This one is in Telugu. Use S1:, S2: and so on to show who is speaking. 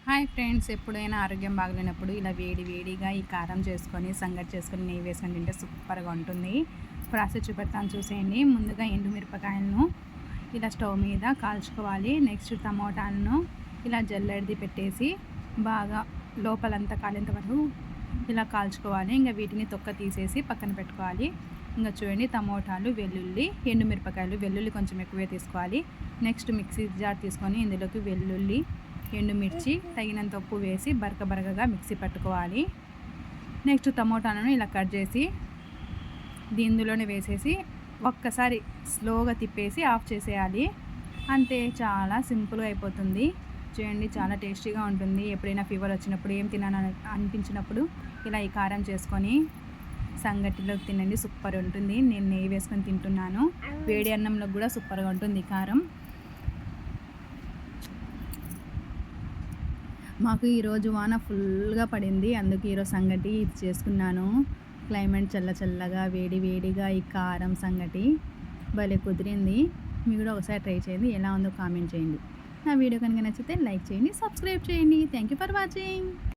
S1: హాయ్ ఫ్రెండ్స్, ఎప్పుడైనా ఆరోగ్యం బాగలేనప్పుడు ఇలా వేడిగా ఈ కారం చేసుకొని సంగటి చేసుకొని నెయ్యి వేసుకొని తింటే సూపర్గా ఉంటుంది. ప్రాసెస్ చూపెడతాను చూసేయండి. ముందుగా ఎండుమిరపకాయలను ఇలా స్టవ్ మీద కాల్చుకోవాలి. నెక్స్ట్ టమోటాలను ఇలా జల్లెడది పెట్టేసి బాగా లోపలంతా కాలేంత వరకు ఇలా కాల్చుకోవాలి. ఇంకా వీటిని తొక్క తీసేసి పక్కన పెట్టుకోవాలి. ఇంకా చూడండి, టమోటాలు, వెల్లుల్లి, ఎండుమిరపకాయలు, వెల్లుల్లి కొంచెం ఎక్కువే తీసుకోవాలి. నెక్స్ట్ మిక్సీ జార్ తీసుకొని ఇందులోకి వెల్లుల్లి, ఎండుమిర్చి, తగినంత ఉప్పు వేసి బరకగా మిక్సీ పట్టుకోవాలి. నెక్స్ట్ టమోటాలను ఇలా కట్ చేసి ఇందులోనే వేసేసి ఒక్కసారి స్లోగా తిప్పేసి ఆఫ్ చేసేయాలి. అంతే, చాలా సింపుల్గా అయిపోతుంది. చూడండి, చాలా టేస్టీగా ఉంటుంది. ఎప్పుడైనా ఫీవర్ వచ్చినప్పుడు, ఏం తినాలని అనిపించినప్పుడు ఇలా ఈ కారం చేసుకొని సంగటిలోకి తినండి, సూపర్ ఉంటుంది. నేను నెయ్యి వేసుకొని తింటున్నాను. వేడి అన్నంలో కూడా సూపర్గా ఉంటుంది ఈ కారం. మాకు ఈరోజు వాన ఫుల్గా పడింది, అందుకు ఈరోజు సంగటి ఇది చేసుకున్నాను. క్లైమేట్ చల్లగా వేడిగా ఈ కారం సంగటి భలే కుదిరింది. మీరు కూడా ఒకసారి ట్రై చేయండి, ఎలా ఉందో కామెంట్ చేయండి. నా వీడియో కనుక నచ్చితే లైక్ చేయండి, సబ్స్క్రైబ్ చేయండి. Thank you for watching.